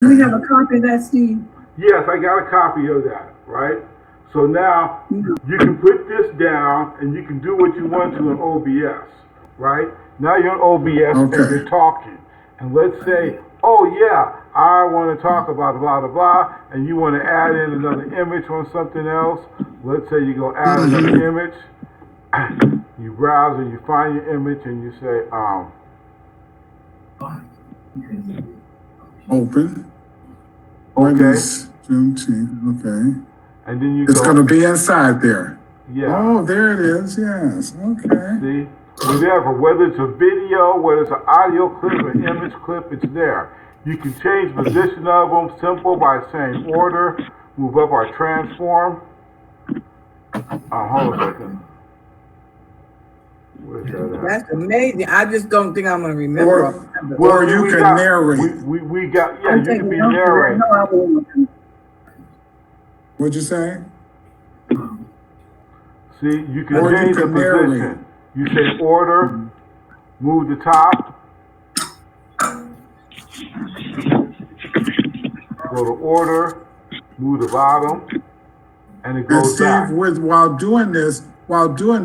Do we have a copy of that, Steve? Yes, I got a copy of that, right? So now you can put this down and you can do what you want to in OBS, right? Now you're in OBS and you're talking. And let's say, oh yeah, I want to talk about blah, blah, blah, and you want to add in another image on something else. Let's say you go add another image. You browse and you find your image and you say, open. Okay. Juneteenth, okay. And then it's going to be inside there. Yeah. Oh, there it is. Yes. Okay. See? Whatever, whether it's a video, whether it's an audio clip, an image clip, it's there. You can change position of them simple by saying order, move up or transform. Hold on a second. That's amazing. I just don't think I'm going to remember. Or you can narrate. We got, yeah, you can be narrating. What'd you say? See, you can change the position. You say order, move the top, go to order, move the bottom, and it goes back. While doing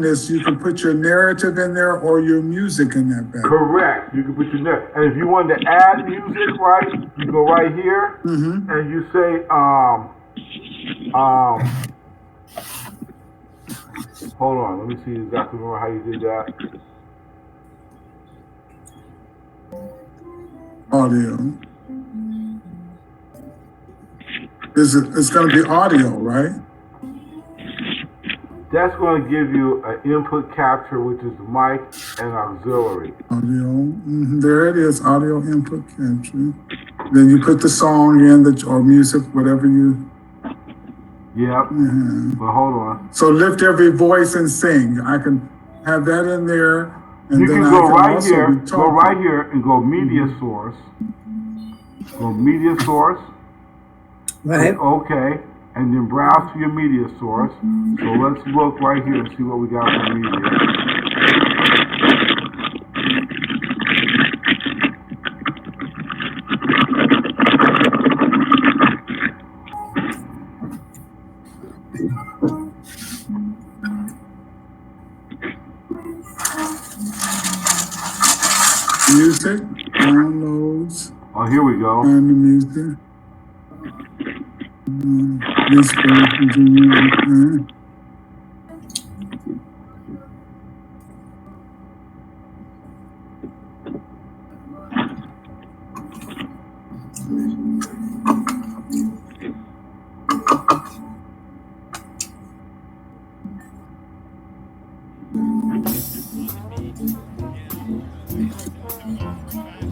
this, you can put your narrative in there or your music in that back. Correct. You can put your narrative. And if you want to add music, right, you go right here and you say, hold on, let me see exactly remember how you did that. Audio. It's going to be audio, right? That's going to give you an input capture, which is the mic and auxiliary. Audio. There it is, audio input capture. Then you put the song in, or music, whatever you... Yep. But hold on. So lift every voice and sing. I can have that in there. And you then can go right here. Go right here and go media source. Go media source. Right. Okay. And then browse to your media source. So let's look right here and see what we got for media. Music, downloads. Oh, here we go. Find the music.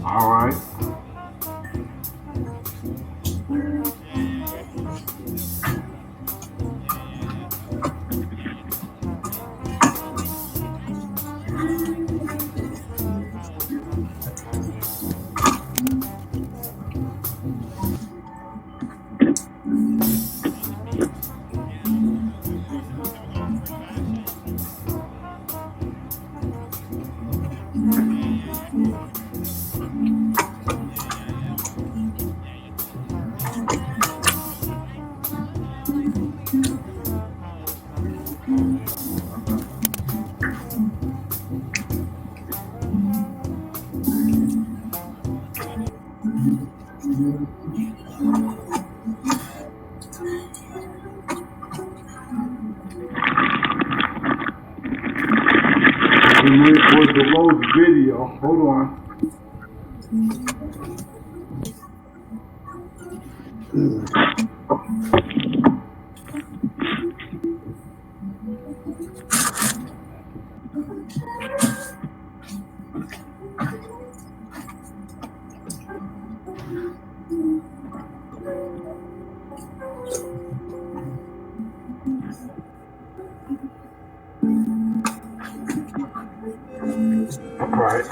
All right. And it was the load video. Hold on. Right.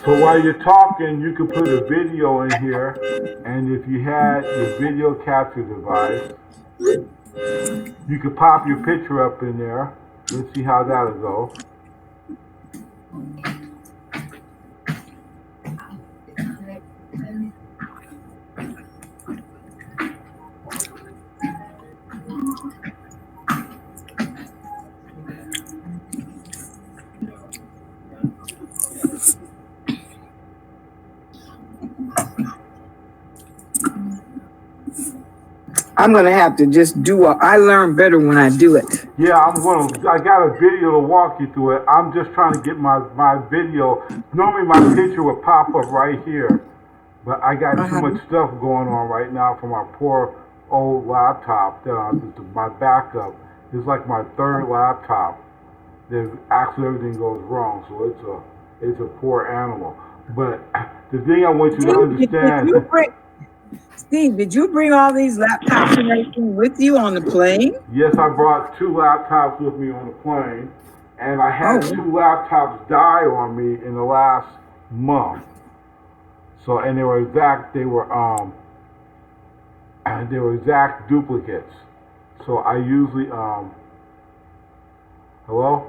So while you're talking, you could put a video in here, and if you had your video capture device, you could pop your picture up in there. Let's see how that'll go. I'm gonna have to just do I learn better when I do it. Yeah, I got a video to walk you through it. I'm just trying to get my video. Normally my picture would pop up right here, but I got too much stuff going on right now for my poor old laptop. My backup is like my third laptop. That actually everything goes wrong, so it's a poor animal. But the thing I want you to understand. Steve, did you bring all these laptops and everything with you on the plane? Yes, I brought 2 laptops with me on the plane, and I had 2 laptops die on me in the last month. So, and they were exact duplicates. So I usually hello?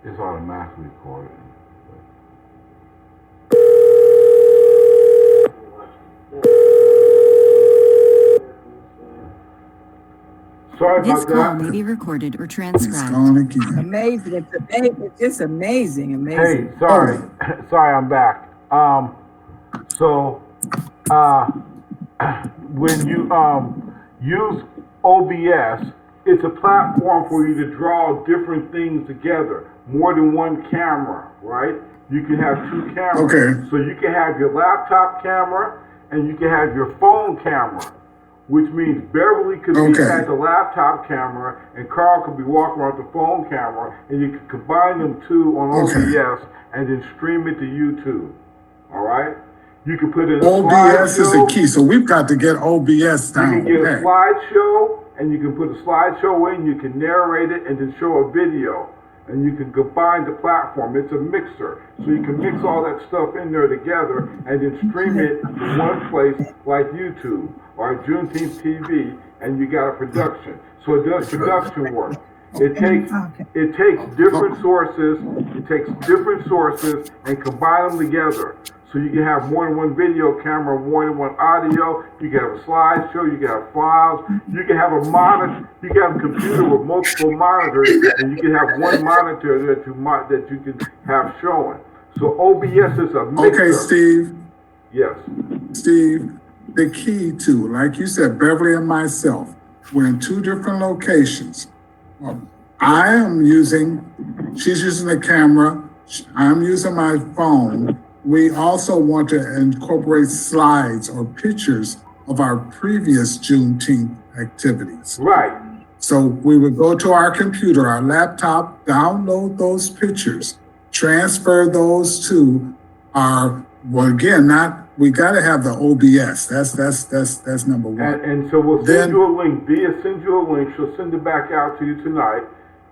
It's automatically recorded. Sorry This about call that. may be recorded or It's transcribed. gone again. Amazing. It's just amazing. Hey, sorry. Sorry, I'm back. When you use OBS, it's a platform for you to draw different things together, more than one camera, right? You can have 2 cameras. Okay. So you can have your laptop camera and you can have your phone camera, which means Beverly could be at the laptop camera and Carl could be walking around the phone camera, and you can combine them 2 on OBS and then stream it to YouTube. All right? You can put in a OBS is the slideshow. key, so we've got to get OBS down. You can get a slideshow, and you can put a slideshow in, you can narrate it, and then show a video. And you can combine the platform. It's a mixer. So you can mix all that stuff in there together and then stream it to one place like YouTube or Juneteenth TV, and you got a production. So it does production work. It takes different sources, and combine them together. So you can have more than one video camera, more than one audio. You can have a slideshow. You can have files. You can have a monitor. You can have a computer with multiple monitors, and you can have one monitor that you can have showing. So OBS is a mixer. Okay, Steve. Yes. Steve, the key to, like you said, Beverly and myself, we're in 2 different locations. She's using the camera. I'm using my phone. We also want to incorporate slides or pictures of our previous Juneteenth activities. Right. So we would go to our computer, our laptop, download those pictures, transfer those to our, we got to have the OBS. That's number 1. And so we'll send you a link. Dia sends you a link. She'll send it back out to you tonight.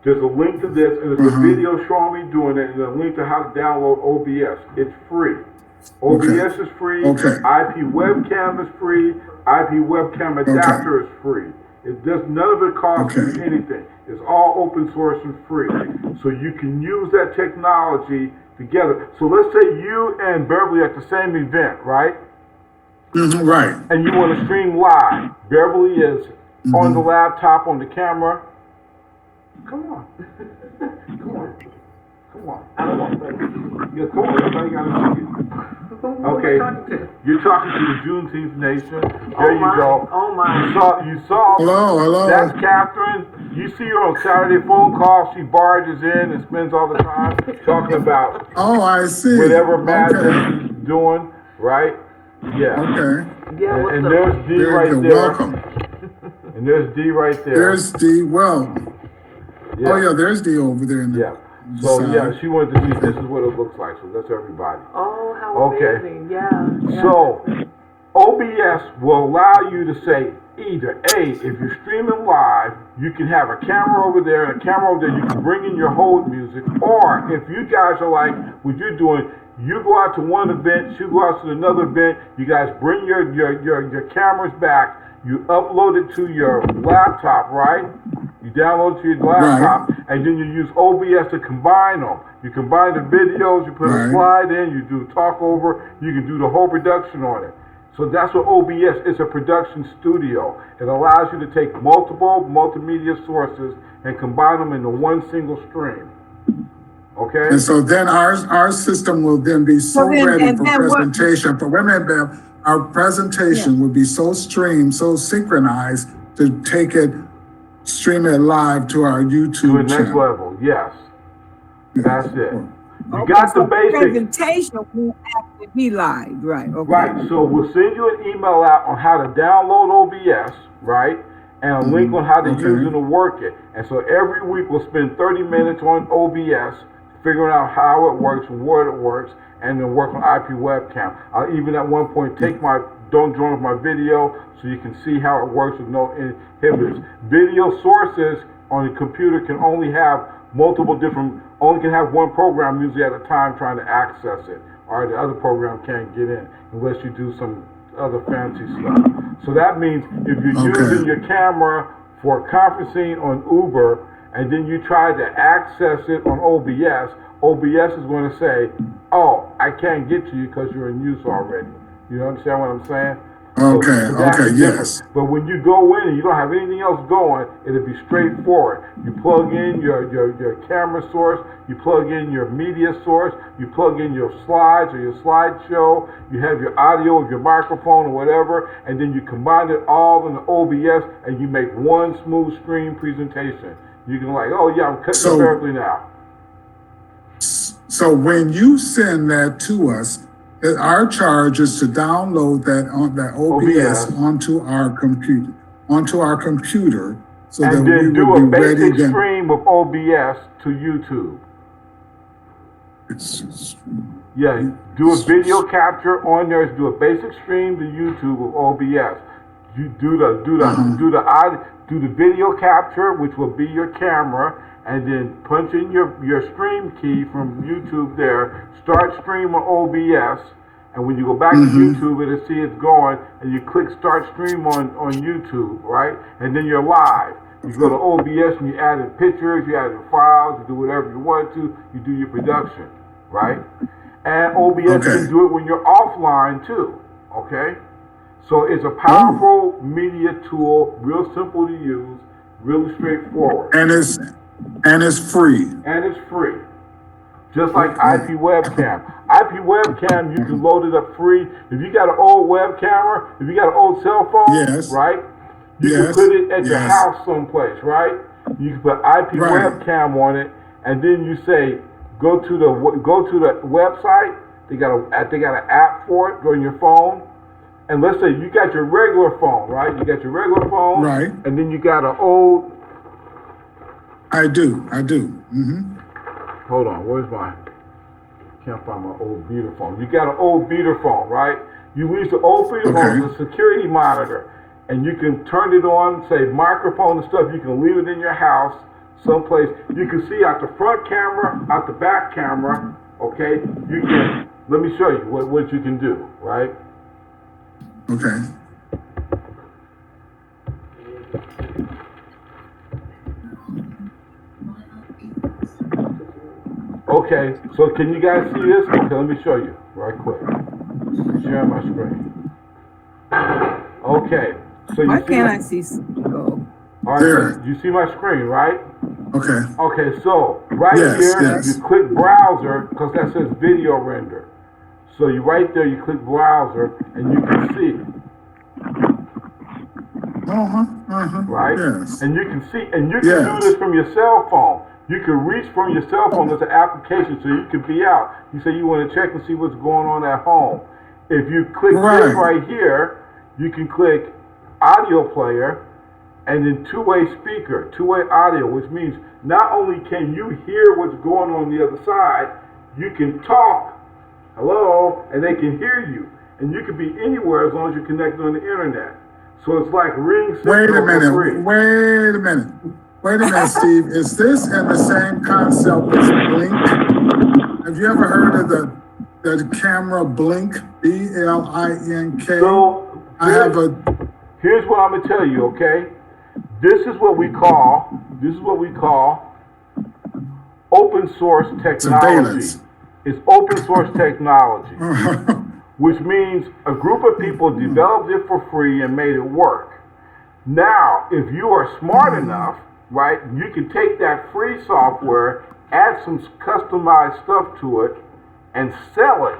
There's a link to this, and there's a video showing me doing it, and a link to how to download OBS. It's free. OBS is free. IP webcam is free. IP webcam adapter is free. None of it costs you anything. It's all open source and free. So you can use that technology together. So let's say you and Beverly are at the same event, right? Right. And you want to stream live. Beverly is on the laptop, on the camera. Come on. Come on. I don't want to. Yeah, come on. Everybody got to see you. Okay. You're talking to the Juneteenth Nation. There you go. Oh my. You saw. Hello. That's Catherine. You see her on Saturday phone calls. She barges in and spends all the time talking about I see. whatever madness she's doing, right? Yeah. Okay. Yeah, And there's D right there. Welcome. And there's D right there. There's D. Well. Yeah. Oh yeah, there's D over there in the So side. yeah, she wanted to see this is what it looks like. So that's everybody. Oh, how Okay. amazing. Yeah. So OBS will allow you to say, either A, if you're streaming live, you can have a camera over there and a camera over there, you can bring in your hold music, or if you guys are like what you're doing, you go out to one event, you go out to another event, you guys bring your cameras back, you upload it to your laptop, right? You download it to your laptop, right. And then you use OBS to combine them. You combine the videos, you put a slide in, you do talk over, you can do the whole production on it. So that's what OBS is, a production studio. It allows you to take multiple multimedia sources and combine them into one single stream. Okay? And so then our system will then be so ready for presentation. For women, our presentation will be so streamed, so synchronized to take it, stream it live to our YouTube to the next channel. level, yes. That's it. You got the basics. Presentation will have to be live, right? Okay. Right. So we'll send you an email out on how to download OBS, right? And a link on how to use it and work it. And so every week we'll spend 30 minutes on OBS, figuring out how it works and where it works, and then work on IP webcam. I'll even at one point don't join with my video so you can see how it works with no inhibitors. Video sources on the computer can only have only can have one program usually at a time trying to access it. Or the other program can't get in unless you do some other fancy stuff. So that means if you're using your camera for conferencing on Uber and then you try to access it on OBS, OBS is going to say, oh, I can't get to you because you're in use already. You understand what I'm saying? Yes. But when you go in and you don't have anything else going, it'll be straightforward. You plug in your camera source, you plug in your media source, you plug in your slides or your slideshow, you have your audio of your microphone or whatever, and then you combine it all in the OBS and you make one smooth screen presentation. You can I'm cutting perfectly now. So when you send that to us, our charge is to download that OBS onto our computer, so that we will be ready. And then do a basic stream of OBS to YouTube. Do a video capture on there. Do a basic stream to YouTube of OBS. You do the video capture, which will be your camera, and then punch in your stream key from YouTube there, start stream on OBS, and when you go back to YouTube, it'll see it's going, and you click start stream on YouTube, right? And then you're live. You go to OBS and you add in pictures, you add in files, you do whatever you want to, you do your production, right? And OBS can do it when you're offline too, okay? So it's a powerful media tool, real simple to use, really straightforward. And it's free. And it's free. Just like IP webcam. IP webcam, you can load it up free. If you got an old web camera, if you got an old cell phone, right? You can put it at your house someplace, right? You can put IP webcam on it, and then you say, go to the website. They got an app for it. Go on your phone. And let's say you got your regular phone, right? You got your regular phone, right? And then you got an old. I do. Hold on, where's my? Can't find my old beater phone. You got an old beater phone, right? You use the old beater phone as a security monitor, and you can turn it on, say microphone and stuff. You can leave it in your house, someplace. You can see out the front camera, out the back camera. Okay, you can. Let me show you what you can do, right? Okay. Okay, so can you guys see this? Okay, let me show you right quick. Sharing my screen. Okay, so you Why can't I see? All right, so you see my screen, right? Okay. Okay, so right here, you click browser, because that says video render. So you right there, you click browser, and you can see. Right? Yes. And you can see, and you can do this from your cell phone. You can reach from your cell phone as an application, so you could be out. You say you want to check and see what's going on at home. If you click this right here, you can click audio player, and then two-way speaker, two-way audio, which means not only can you hear what's going on the other side, you can talk, hello, and they can hear you. And you can be anywhere as long as you're connected on the internet. So it's like Ring Wait a Central for free. minute, wait a minute, Steve. Is this in the same concept as Blink? Have you ever heard of the camera Blink, BLINK? So here's what I'm gonna tell you, okay? This is what we call open source technology. Surveillance. It's open source technology, which means a group of people developed it for free and made it work. Now, if you are smart enough, right, you can take that free software, add some customized stuff to it, and sell it.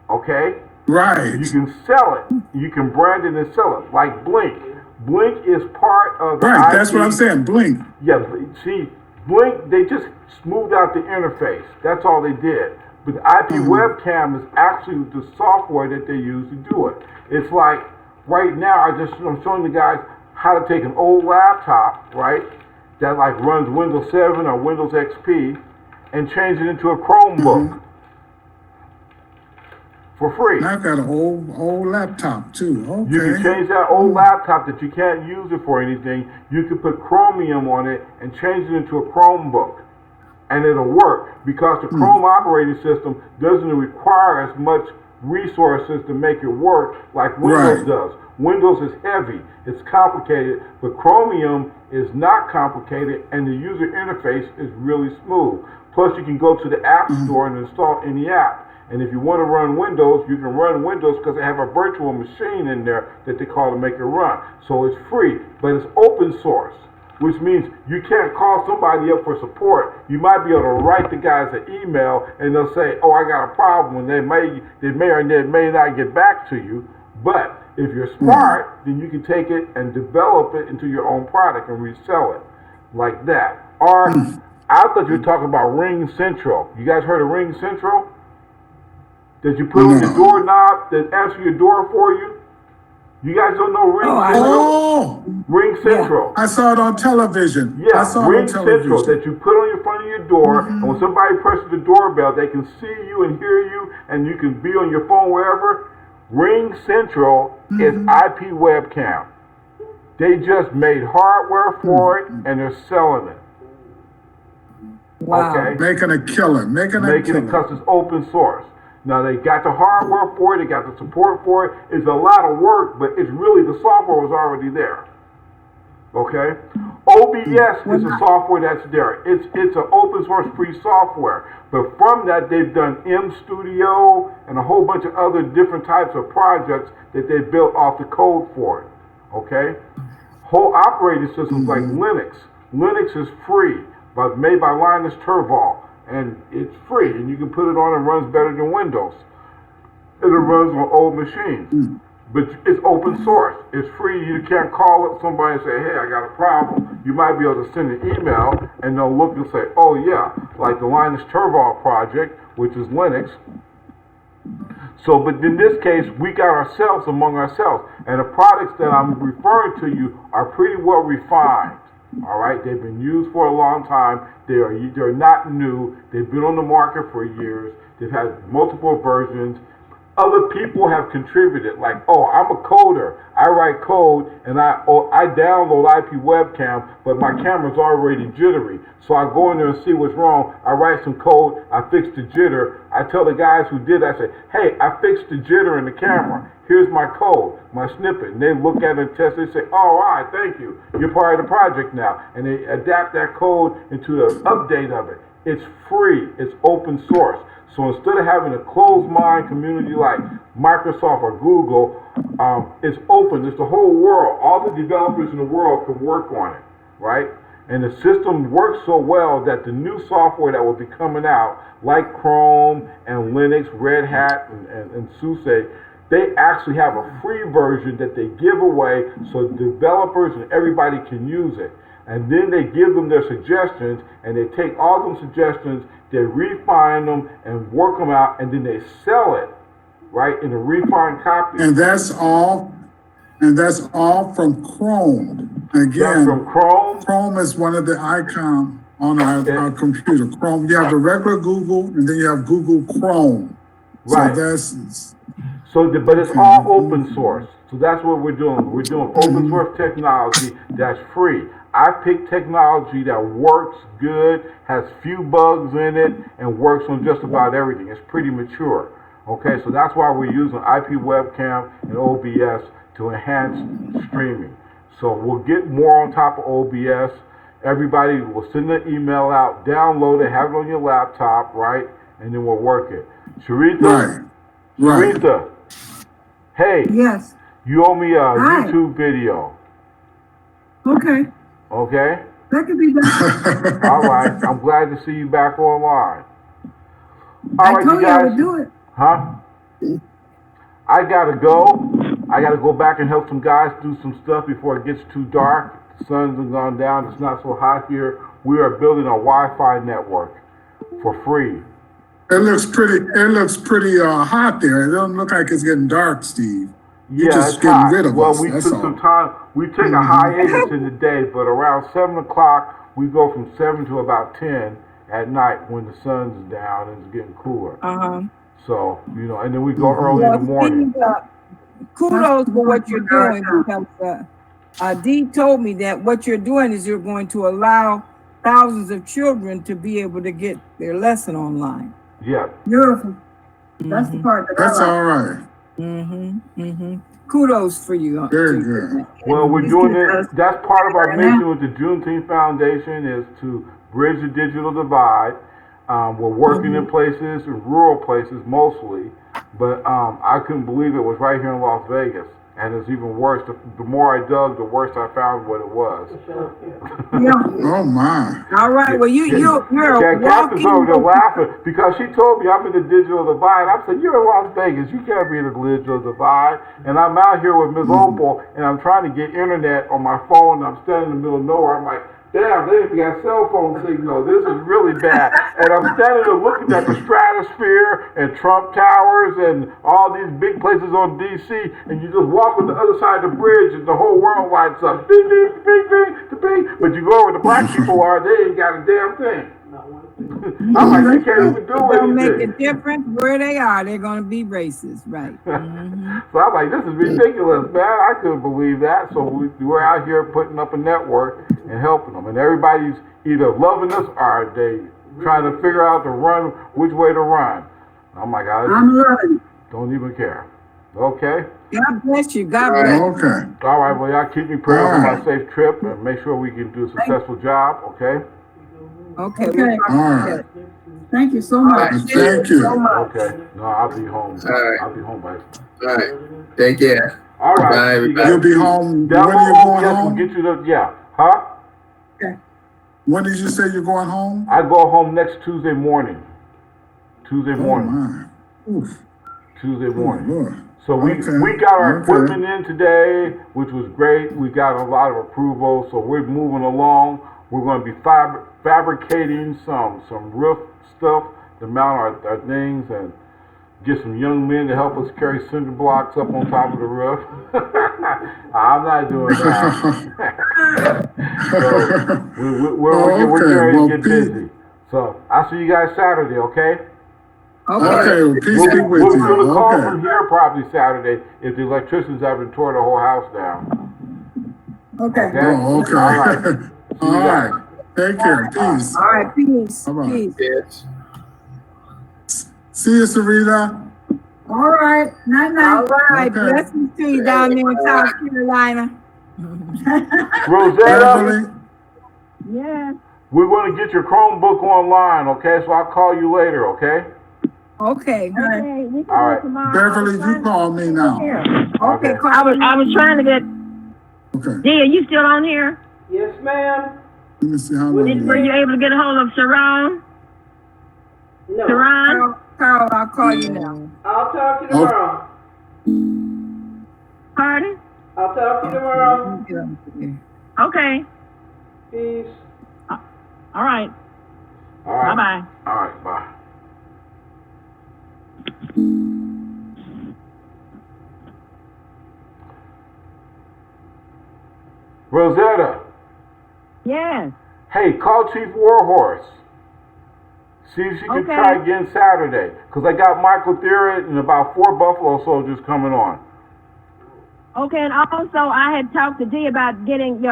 Okay? Right. You can sell it. You can brand it and sell it. Like Blink. Blink is part of the Right, IP. that's what I'm saying, Blink. Yeah, see, Blink, they just smoothed out the interface. That's all they did. But the IP webcam is actually the software that they use to do it. It's like, right now, I'm showing the guys how to take an old laptop, right, that like runs Windows 7 or Windows XP, and change it into a Chromebook for free. I've got an old laptop too. Okay. You can change that old laptop that you can't use it for anything. You can put Chromium on it and change it into a Chromebook, and it'll work because the Chrome operating system doesn't require as much resources to make it work like Windows does. Windows is heavy, it's complicated, but Chromium is not complicated, and the user interface is really smooth. Plus, you can go to the App Store and install any app. And if you want to run Windows, you can run Windows because they have a virtual machine in there that they call to make it run. So it's free, but it's open source, which means you can't call somebody up for support. You might be able to write the guys an email, and they'll say, "Oh, I got a problem," and they may or they may not get back to you. But if you're smart, then you can take it and develop it into your own product and resell it like that. Or I thought you were talking about Ring Central. You guys heard of Ring Central? That you put on your doorknob that answer your door for you? You guys don't know Ring Central? Ring Central. I saw it on television. Yeah, I saw Ring it on television. Central that you put on your front of your door, and when somebody presses the doorbell, they can see you and hear you, and you can be on your phone wherever. Ring Central is IP webcam. They just made hardware for it, and they're selling it. Wow. Okay? Making a killing. Making it because it's open source. Now they got the hardware for it, they got the support for it. It's a lot of work, but it's really, the software was already there. Okay? OBS is a software that's there. It's an open source free software. But from that, they've done M Studio and a whole bunch of other different types of projects that they built off the code for it. Okay? Whole operating systems like Linux. Linux is free, but made by Linus Torvalds. And it's free, and you can put it on and runs better than Windows. It runs on old machines. But it's open source. It's free. You can't call up somebody and say, "Hey, I got a problem." You might be able to send an email, and they'll look and say, "Oh, yeah," like the Linus Torvalds project, which is Linux. So, but in this case, we got ourselves among ourselves. And the products that I'm referring to you are pretty well refined. All right, they've been used for a long time. They're not new. They've been on the market for years. They've had multiple versions. Other people have contributed. Like, oh, I'm a coder. I write code, and I download IP webcam, but my camera's already jittery. So I go in there and see what's wrong. I write some code. I fix the jitter. I tell the guys who did it, I say, "Hey, I fixed the jitter in the camera. Here's my code, my snippet." And they look at it and test it and say, "Oh, all right, thank you. You're part of the project now." And they adapt that code into the update of it. It's free. It's open source. So instead of having a closed mind community like Microsoft or Google, it's open. It's the whole world. All the developers in the world can work on it, right? And the system works so well that the new software that will be coming out, like Chrome and Linux, Red Hat, and SUSE, they actually have a free version that they give away so developers and everybody can use it. And then they give them their suggestions, and they take all them suggestions, they refine them and work them out, and then they sell it, right, in a refined copy. And that's all from Chrome. Again, that's from Chrome. Chrome is one of the icons on our computer. Chrome, you have the regular Google, and then you have Google Chrome. Right. So but it's all open source. So that's what we're doing. We're doing open source technology that's free. I picked technology that works good, has few bugs in it, and works on just about everything. It's pretty mature. Okay, so that's why we're using IP webcam and OBS to enhance streaming. So we'll get more on top of OBS. Everybody will send an email out, download it, have it on your laptop, right? And then we'll work it. Sharita? Right. Sharita, hey. Yes. You owe me a Hi. YouTube video. Okay. Okay? That could be done. All right. I'm glad to see you back online. All I right, told you you I guys. would do it. Huh? I gotta go. I gotta go back and help some guys do some stuff before it gets too dark. The sun's gone down. It's not so hot here. We are building a Wi-Fi network for free. It looks pretty hot there. It doesn't look like it's getting dark, Steve. You're just it's getting hot. rid of Well, us. we That's took all. some time. We take a hiatus in the day, but around 7 o'clock, we go from 7 to about 10 at night when the sun's down and it's getting cooler. So, and then we go early in the morning. Kudos for what you're doing, because Dee told me that what you're doing is you're going to allow thousands of children to be able to get their lesson online. Yeah. Beautiful. That's the part That's all right. Kudos for you. Very good. Well, we're doing it. That's part of our mission with the Juneteenth Foundation is to bridge the digital divide. We're working in places, in rural places mostly, but I couldn't believe it was right here in Las Vegas. And it's even worse. The more I dug, the worse I found what it was. Oh my! All right. Well, you're Catherine's over there laughing because she told me I'm in the digital divide. I said, "You're in Las Vegas. You can't be in the digital divide." And I'm out here with Ms. Opal, and I'm trying to get internet on my phone. And I'm standing in the middle of nowhere. I'm like, "Damn, they even got cell phone signal. This is really bad." And I'm standing there looking at the stratosphere and Trump Towers and all these big places on D.C. And you just walk on the other side of the bridge and the whole world lights up. Ding, ding, ding, ding, ding, ding. But you go where the black people are, they ain't got a damn thing. I'm like, they can't even do anything. Don't make a difference where they are. They're going to be racist, right? So I'm like, this is ridiculous, man. I couldn't believe that. So we're out here putting up a network and helping them. And everybody's either loving us or they trying to figure out which way to run. I'm like, I'm loving it. Don't even care. Okay? God bless you. God bless you. Okay. All right, well, y'all keep me prayers for my safe trip and make sure we can do a successful job, okay? Okay. All right. Thank you so much. Thank you. Okay. No, I'll be home. All right. I'll be home by. All right. Take care. All right. Bye, everybody. You'll be home. Down When are you going we'll home? get you huh? When did you say you're going home? I go home next Tuesday morning. Tuesday Oh morning. my. Oof. Tuesday morning. Lord. So we Okay. got our Okay. equipment in today, which was great. We got a lot of approval, so we're moving along. We're going to be fabricating some roof stuff to mount our things and get some young men to help us carry cinder blocks up on top of the roof. I'm not doing that. So we're going to get busy. So I'll see you guys Saturday, okay? Okay, well, peace be with We're you. going to call Okay. from here probably Saturday if the electricians haven't tore the whole house down. Okay. Oh, okay. All right. All right. Take care. Peace. All right. Peace. Bye-bye. Peace. Yes. See you, Sarita. All right. Night, night. All right. Okay. Blessings to you down there in South Carolina. Rosetta, Beverly. Yeah. we want to get your Chromebook online, okay? So I'll call you later, okay? Okay. Okay. We can All right. Beverly, you call me now. Okay. I was trying to get. Okay. Dee, are you still on here? Yes, ma'am. Let me see how long. Were you able to get a hold of Sharon? No. Sharon? Carl, I'll call you now. I'll talk to you tomorrow. Pardon? I'll talk to you tomorrow. Okay. Peace. All right. All right. Bye-bye. All right, bye. Rosetta, Yes. hey, call Chief Warhorse. See if she can Okay. try again Saturday. Because I got Michael Thierry and about 4 Buffalo soldiers coming on. Okay, and also I had talked to Dee about getting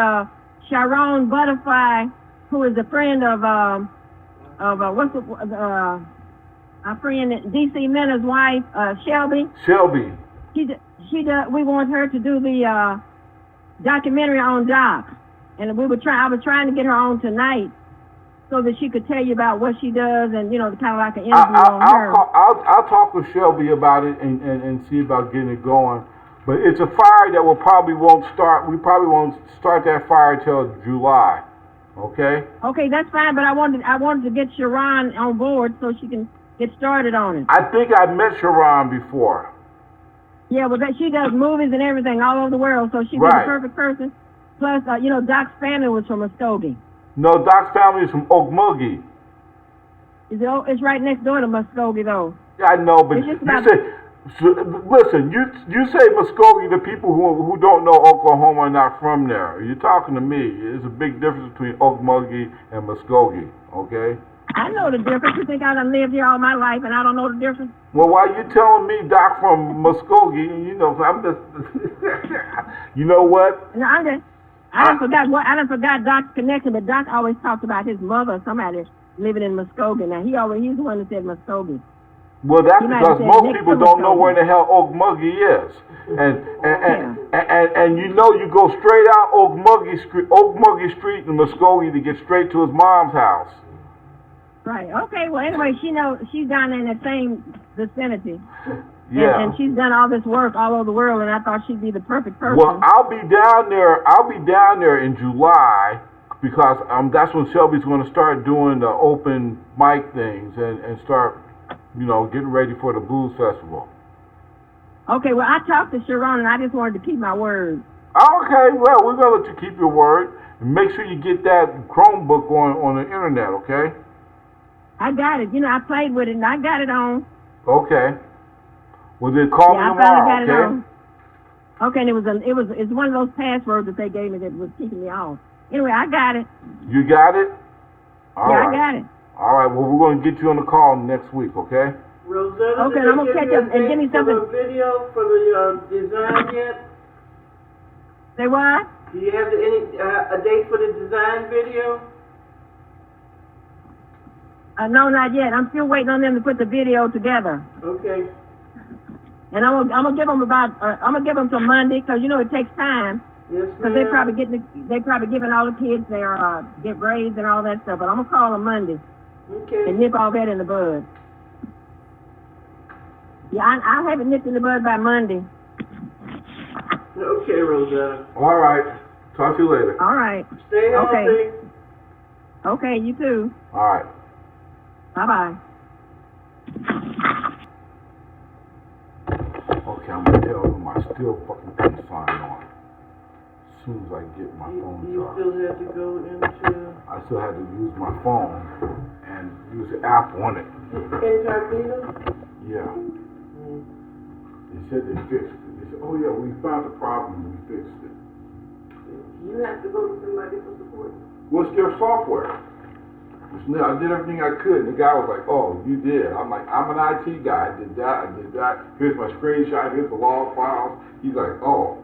Sharon Butterfly, who is a friend of what's the our friend DC Minna's wife, Shelby. Shelby. She does. We want her to do the documentary on Doc, and I was trying to get her on tonight so that she could tell you about what she does, and kind of like an interview on her. I'll talk with Shelby about it and see about getting it going. But it's a fire that we probably won't start that fire till July. Okay? Okay, that's fine, but I wanted to get Sharon on board so she can get started on it. I think I met Sharon before. Yeah, well, she does movies and everything all over the world, so she'd be the perfect person. Plus, Doc's family was from Muskogee. No, Doc's family is from Okmulgee. It's right next door to Muskogee, though. Yeah, I know, but listen, you say Muskogee, the people who don't know Oklahoma are not from there. You're talking to me. There's a big difference between Okmulgee and Muskogee, okay? I know the difference. You think I done lived here all my life and I don't know the difference? Well, why you telling me Doc from Muskogee? I'm just, you know what? No, I done forgot Doc's connection, but Doc always talked about his mother, somebody living in Muskogee. Now, he's the one that said Muskogee. Well, that's because most people don't know where the hell Okmulgee is. And you go straight out Okmulgee Street in Muskogee to get straight to his mom's house. Right. Okay. Well, anyway, she's down in that same vicinity. Yeah. And she's done all this work all over the world, and I thought she'd be the perfect person. Well, I'll be down there in July because that's when Shelby's going to start doing the open mic things and start, getting ready for the blues festival. Okay. Well, I talked to Sharon, and I just wanted to keep my word. Okay. Well, we're going to let you keep your word. And make sure you get that Chromebook on the internet, okay? I got it. I played with it, and I got it on. Okay. Well, then call me tomorrow, okay? Okay, and it's one of those passwords that they gave me that was keeping me off. Anyway, I got it. You got it? All right. I got it. All right. Well, we're going to get you on the call next week, okay? Rosetta, okay, I'm gonna catch up and give me something. For the video for the design yet? Say what? Do you have a date for the design video? No, not yet. I'm still waiting on them to put the video together. Okay. And I'm gonna give them till Monday because it takes time. Yes, because they probably giving all the kids their get grades and all that stuff. But I'm gonna call them Monday. Okay. And nip all that in the bud. Yeah, I'll have it nipped in the bud by Monday. Okay, Rosetta. All right. Talk to you later. All right. Stay healthy. Okay, you too. All right. Bye-bye. Okay, I'm going to tell them I still fucking can't sign on. As soon as I get my phone charged. You still had to go into... I still had to use my phone and use the app on it. Incognito? Yeah. They said they fixed it. They said, oh yeah, we found the problem and we fixed it. You have to go to somebody for support. What's their software? I did everything I could, and the guy was like, oh, you did. I'm like, I'm an IT guy. I did that. Here's my screenshot. Here's the log files. He's like, oh.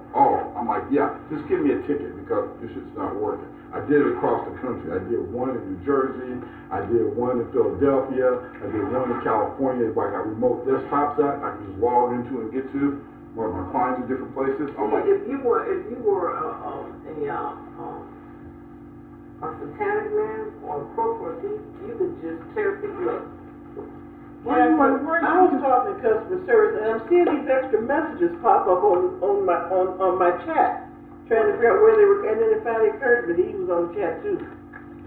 I'm like, yeah, just give me a ticket because this shit's not working. I did it across the country. I did one in New Jersey. I did one in Philadelphia. I did one in California where I got remote desktops at. I can just log into and get to one of my clients in different places. I'm like, if you were a satanic man or a crook, you could just tear people up. I was talking to customer service, and I'm seeing these extra messages pop up on my chat, trying to figure out where they were, and then it finally occurred to me that he was on the chat too.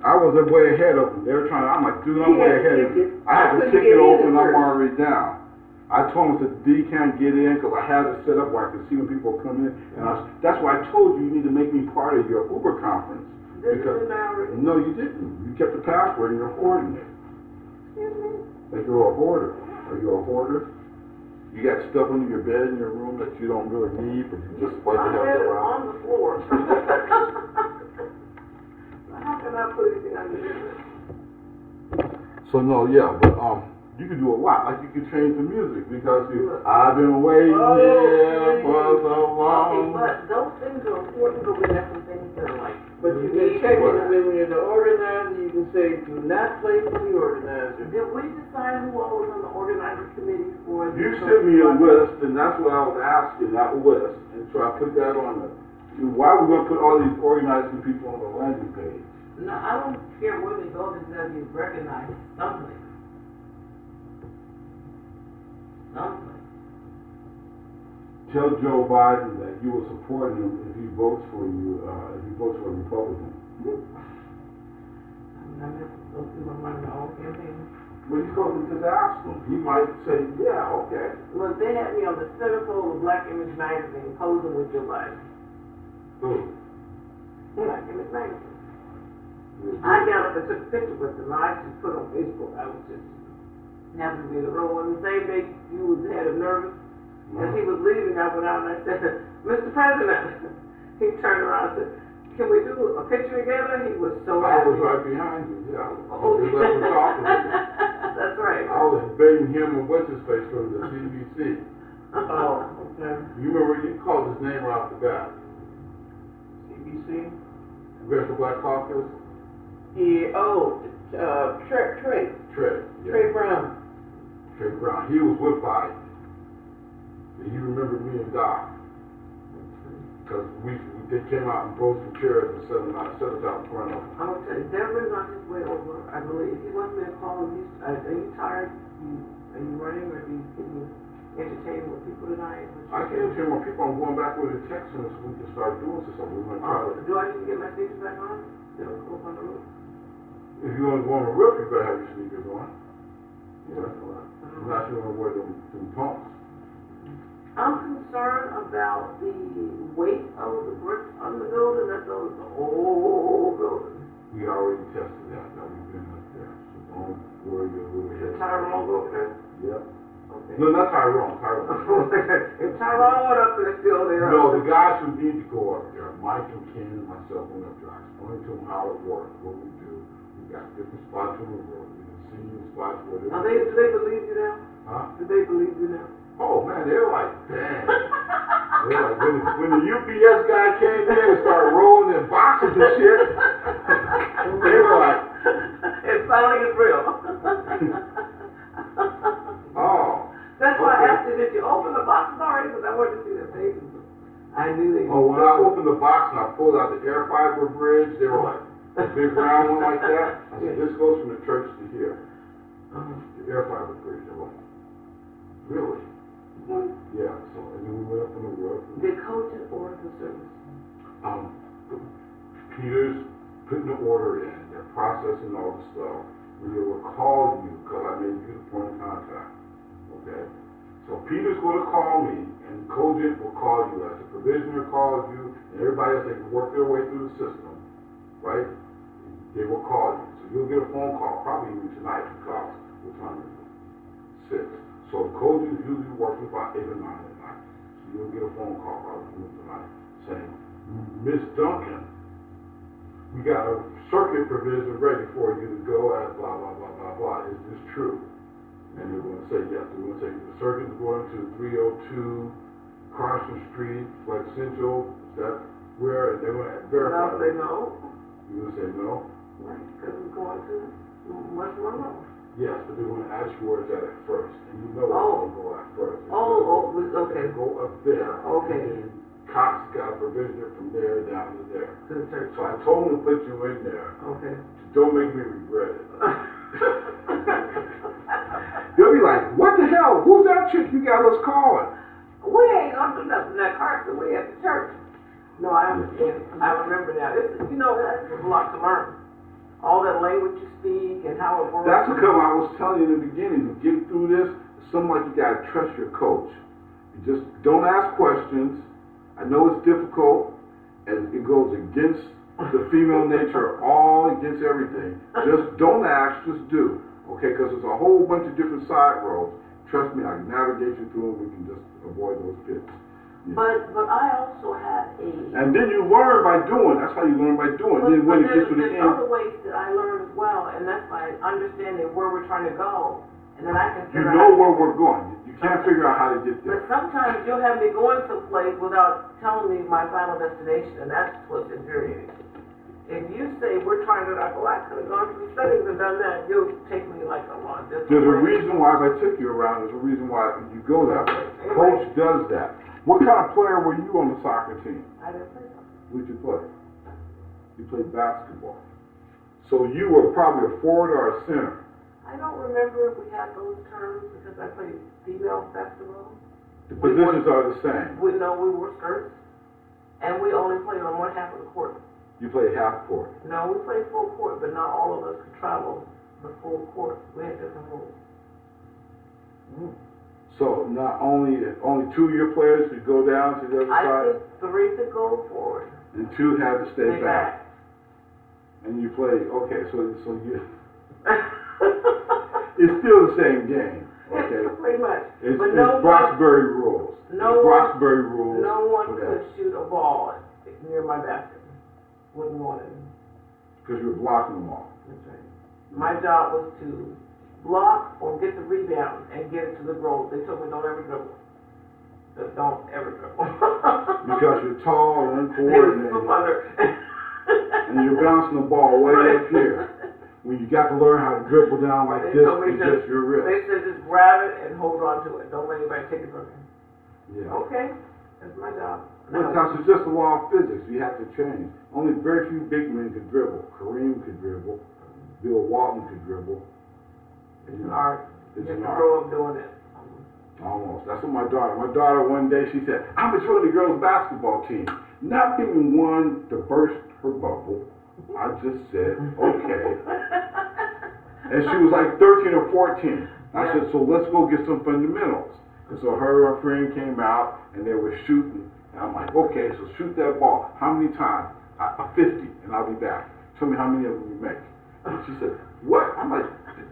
I was way ahead of them. They were trying to, I'm like, dude, I'm way ahead of you. I had the ticket open, I'm already down. I told him, I said, D can't get in because I had it set up where I could see when people come in. And that's why I told you need to make me part of your Uber conference. No, you didn't. You kept the password and you're hoarding it. Excuse me? Like you're a hoarder. Are you a hoarder? You got stuff under your bed in your room that you don't really need, but you just like to have it around? On the floor. How can I put anything under there? So no, yeah, but You could do a lot. Like you could change the music because I've been waiting here for so long. But those things are important, but we have some things that are like. But you can check it when you're the organizer, you can say, do not play for the organizer. Did we decide who all was on the organizer committee for? You sent me a list, and that's what I was asking, that list. And so I put that on the, why are we gonna put all these organizing people on the landing page? No, I don't care where they go, they gotta be recognized someplace. Someplace. Tell Joe Biden that you will support him if he votes for you, if he votes for a Republican. I'm not supposed to run my own campaign. Well, you're supposed to just ask him. He might say, yeah, okay. Look, they had me on the centerfold of Black Image Magazine posing with Joe Biden. Who? Black Image Magazine. I got up and took a picture with him. I just put on Facebook. I was just happy to be in the room. And the same day you was head of nervous. As he was leaving, I went out and I said, Mr. President. He turned around and said, can we do a picture together? He was so happy. I was right behind you, yeah. They let me talk to you. That's right. I was debating him and what's his face from the CBC. Oh, okay. You remember you called his name right off the bat. CBC? Congressional Black Caucus? Yeah, Trey. Trey. Yeah. Trey Brown. Trey Brown. He was with Biden. He remembered me and Doc. Because they came out and broke some chairs and set us out in front of them. I'm going to tell you, Deborah's on his way over, I believe. He wants me to call him. Are you tired? Are you running or can you entertain with people tonight? I can entertain more people. I'm going back with a text and so we can start doing something. We're going to try to. Do I need to get my sneakers back on? They'll go up on the roof. If you want to go on the roof, you better have your sneakers on. Yeah. I'm not sure you want to wear them pumps. I'm concerned about the weight of the bricks on the building. That building's an old building. We already tested that. Now we've been up there. So don't worry your little head. Is Tyrone up there? Yep. Okay. No, not Tyrone. If Tyrone went up there, still there. No, the guys who need to go up there, Mike and Ken and myself went up there. I explained to them how it works, what we do. We got different spots on the road. We can see the spots where Do they believe you now? Huh? Do they believe you now? Oh man, they're like, damn. They're like, when the UPS guy came in and started rolling their boxes and shit, they were like, it finally is real. oh. That's why I asked you, did you open the boxes already? Because I wanted to see their faces. I knew they Oh, when I opened the box and I pulled out the air fiber bridge, they were like, a big round one like that. I said, this goes from the church to here. The air fiber bridge. They're like, really? Yeah, so, and then we went up on the roof. Did coaches order the service? Peter's putting the order in, they're processing all the stuff. We will call you, because I made you the point of contact, okay? So Peter's gonna call me, and Cogent will call you, as the provisioner calls you, and everybody else, they can work their way through the system, right? They will call you, so you'll get a phone call, probably even tonight, because what time is it? 6. So the Cogent is usually working by 8 or 9 at night. So you'll get a phone call probably tonight saying, Miss Duncan, we got a circuit provision ready for you to go at blah, blah, blah, blah, blah. Is this true? And they're going to say, yes. They're going to say, the circuit's going to 302 Carson Street, Flex Central. Is that where? And they're going to verify. I'll say no. You're going to say no? Right, because it's going to much more low. Yes, but they're going to ask you where it's at first. And you know where it's going to go at first. Okay. Go up there. Okay. And then Cox got a provision from there down to there. To the church. So I told him to put you in there. Okay. Don't make me regret it. They'll be like, what the hell? Who's that chick you got us calling? We ain't gonna do nothing that Carson. We at the church. No, I understand. I remember now. It's, that's a lot to learn. All that language you speak and how it works. That's because I was telling you in the beginning, to get through this, it's something like you gotta trust your coach. You just don't ask questions. I know it's difficult, and it goes against the female nature, all against everything. Just don't ask, just do. Okay, because there's a whole bunch of different side roads. Trust me, I can navigate you through them. We can just avoid those pits. Yeah. But I also have a. And then you learn by doing. That's how you learn by doing. Then when it gets to the there's end. other ways that I learn as well, and that's by understanding where we're trying to go and then I can You figure know out. where we're going. You can't figure out how to get there. But sometimes you'll have me going someplace without telling me my final destination, and that's what's infuriating. If you say we're trying to, I could have gone through settings and done that, you'll take me like a long distance. There's a reason why if I took you around, there's a reason why you go that way. Coach does that. What kind of player were you on the soccer team? I didn't play something. What'd you play? You played basketball. So you were probably a forward or a center. I don't remember if we had those terms because I played female basketball. The positions are the same. We wore skirts, and we only played on one half of the court. You played half court. No, we played full court, but not all of us could travel the full court. We had different rules. So not only two of your players could go down to the other I side, think 3 could go forward. and 2 had to stay Stay back. And you played. Okay, so you. It's still the same game. Okay. Pretty much. It's But no one, Broxbury rules. no It's one- Broxbury rules. no one for could that. shoot a ball near my basket. Wouldn't want it. Because you were blocking them all. That's right. My job was to block or get the rebound and get it to the goal. They told me don't ever dribble. Just don't ever dribble. Because you're tall and They were uncoordinated. so under. And you're bouncing the ball way Right. up here. When you got to learn how to dribble down like They this, told me it's just your wrist. They said just grab it and hold on to it. Don't let anybody take it from you. Yeah. Okay, that's my job. Because it's just the law of physics. You have to change. Only very few big men could dribble. Kareem could dribble. Bill Walton could dribble. It's an art. It's You have an to art. grow up doing it. Almost. That's what my daughter one day, she said, I'm going to join the girls' basketball team. Not even one to burst her bubble. I just said, okay. And she was like 13 or 14. I said, so let's go get some fundamentals. And so her and her friend came out and they were shooting. And I'm like, okay, so shoot that ball. How many times? 50, and I'll be back. Tell me how many of them you make. And she said, what? I'm like,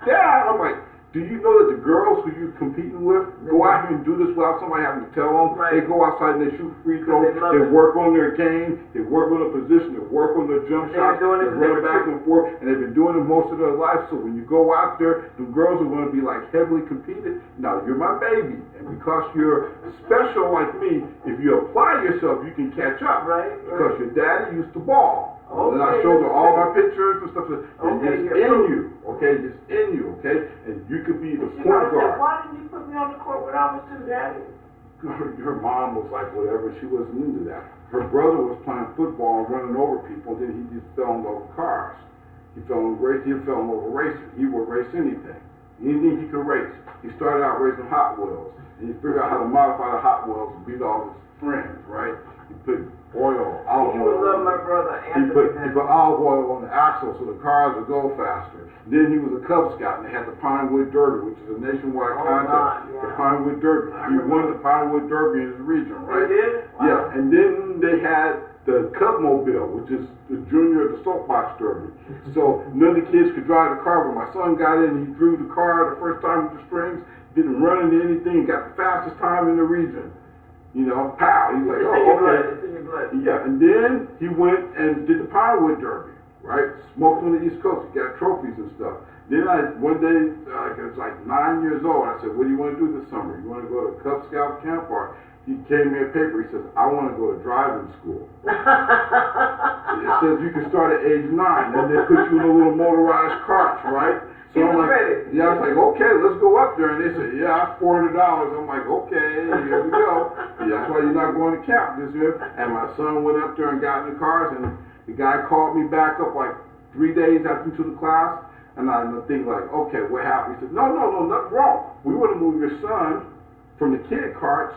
Dad, I'm like, do you know that the girls who you're competing with go out here and do this without somebody having to tell them? Right. They go outside and they shoot free throws. They love They it. work on their game. They work on their position. They work on their jump They were shots. doing They it since they run were back two. and forth, and they've been doing it most of their life. So when you go out there, the girls are going to be like heavily competed. Now you're my baby, and because you're special like me, if you apply yourself, you can catch up. Right, Because your daddy used to ball. And I Okay, showed her all my listen. pictures and stuff. And Okay, it's you're in proof. you, okay? It's in you, okay? And you could be the She point probably said, guard. why didn't you put me on the court when I was too, Daddy? Her mom was like, whatever, she wasn't into that. Her brother was playing football and running over people, and then he just fell in love with cars. He fell in love with racing. He would race anything. Anything he could race. He started out racing Hot Wheels, and he figured out how to modify the Hot Wheels and beat all his friends, right? He put olive You oil. would love my brother, He Anthony. put olive oil on the axle so the cars would go faster. Then he was a Cub Scout, and they had the Pinewood Derby, which is a nationwide Oh, contest. God, yeah. The Pinewood Derby. I He won remember. the Pinewood Derby in his region, right? They did? Wow. Yeah, and then they had the Cubmobile, which is the junior of the soapbox derby. So none of the kids could drive the car, but my son got in, he drew the car the first time with the strings, didn't run into anything, got the fastest time in the region. You know, pow. He's like, It's in oh, your blood. okay. It's in your blood. Yeah, and then he went and did the Pinewood Derby, right? Smoked on the East Coast. He got trophies and stuff. Then one day, I was like 9 years old. I said, what do you want to do this summer? You want to go to Cub Scout camp? Or he gave me a paper. He says, I want to go to driving school. It says you can start at age 9, and they put you in a little motorized cart, right? So He I'm was like, ready. yeah, I was like, okay, let's go up there. And they said, yeah, $400. I'm like, okay, here we go. Yeah, that's why you're not going to camp this year. And my son went up there and got in the cars, and the guy called me back up like 3 days after he took the class. And I think like, okay, what happened? He said, no, nothing wrong. We want to move your son from the kid carts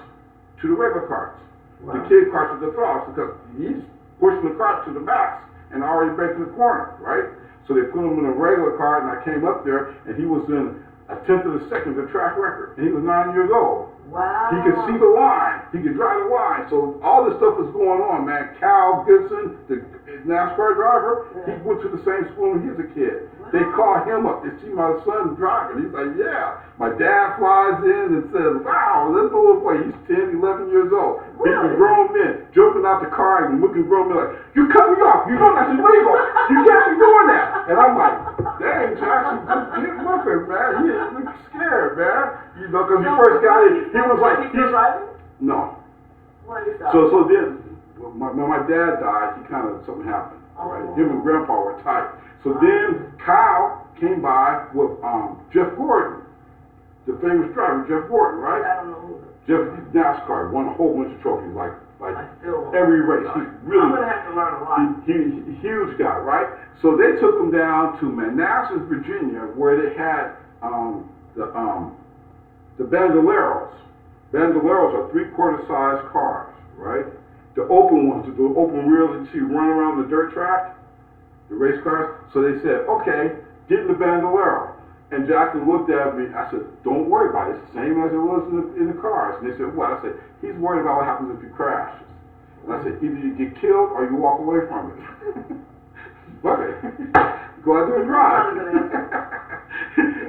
to the regular carts. Wow. The kid carts with the throttles because he's pushing the cart to the max and already breaking the corner, right? So they put him in a regular cart, and I came up there, and he was in a tenth of a second of the track record. And he was 9 years old. Wow. He could see the line. He could drive the line. So all this stuff is going on, man. Cal Gibson, the NASCAR driver, he went to the same school when he was a kid. They called him up to see my son driving. He's like, yeah. My dad flies in and says, wow, this little boy, he's 10, 11 years old. Beating grown men, jumping out the car and looking grown men like, you cut me off. You know that's illegal. You can't be doing that. And I'm like, dang, Jackson, just get with it, man. He looks scared. when he first got it, he was like, driving? no. Why did he stop? So then, when my dad died, he kind of, something happened, right? Him and Grandpa were tight. So then Kyle came by with Jeff Gordon, the famous driver, Jeff Gordon, right? I don't know who. Jeff NASCAR won a whole bunch of trophies, like I still every race. He's really, I'm gonna have to learn a lot. huge guy, right? So they took him down to Manassas, Virginia, where they had the Bandoleros. Bandoleros are 3/4 size cars, right? The open ones, the open wheels that you run around the dirt track, the race cars. So they said, okay, get in the Bandolero. And Jackson looked at me. I said, don't worry about it. It's the same as it was in the cars. And they said, what? I said, he's worried about what happens if he crashes. And I said, either you get killed or you walk away from it. Fuck it. Go out there and drive.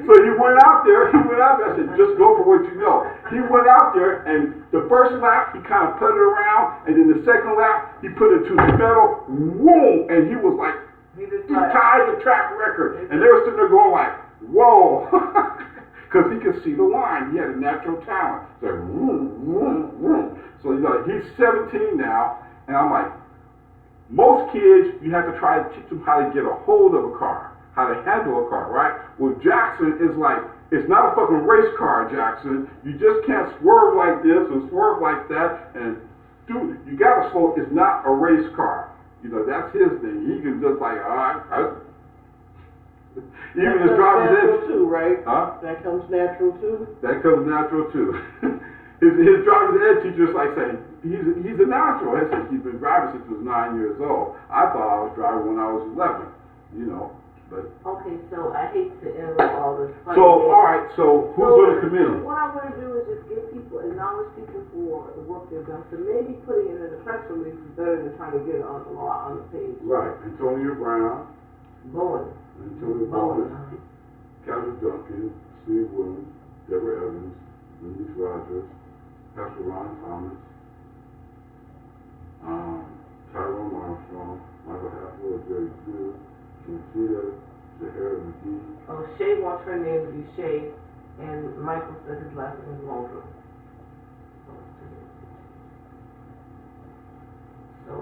So he went out there. I said, just go for what you know. He went out there, and the first lap, he kind of put it around. And then the second lap, he put it to the pedal. Whoa! And he was like, he tied the track record. And they were sitting there going like, whoa, because he could see the line. He had a natural talent. It's like, vroom, vroom, vroom. So he's 17 now, and I'm like, most kids, you have to try to teach them how to get a hold of a car, how to handle a car, right? Well, Jackson is like, it's not a fucking race car, Jackson. You just can't swerve like this and swerve like that, and dude, you gotta slow. It's not a race car. That's his thing. He can just like, even his driver's ed too, right? Huh? That comes natural too. That comes natural too. his driver's ed teacher's like saying he's a natural. I said he's been driving since he was 9 years old. I thought I was driving when I was 11. But okay. So I hate to interrupt all this. So all right. So who's going to come in? So what I want to do is just give people, acknowledge people for the work they've done. So maybe putting it in the press release is better than trying to get it on the page. Right. Antonio Brown. Bowen. Antonio Bowen. Calvin Duncan. Steve Williams. Deborah Evans. Denise Rogers. Pastor Ron Thomas. Tyrone Armstrong. Michael Hathaway. Jerry Sue. Conchita. Zahara McGee. Oh, Shay wants her name to be Shay, and Michael said his last name is Waldron. So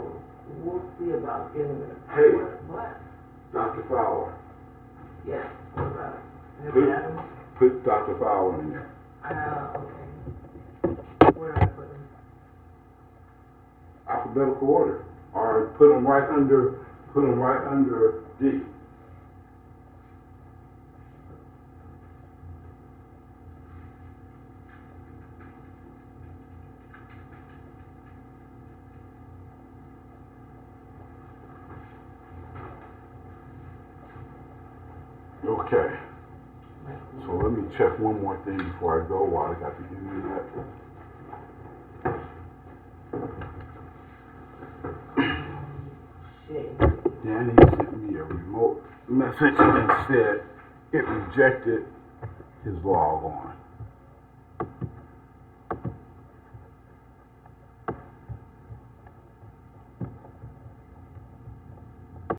we'll see about getting it. Hey. What? Dr. Fowler. Yes. What about it? Have Put- you had him? Put Dr. Fowler in there. Okay. Where do I put him? Alphabetical order. Or put them right under D. Okay. So let me check one more thing before I go while I got to give you that. Shay. Danny sent me a remote message and said it rejected his log on.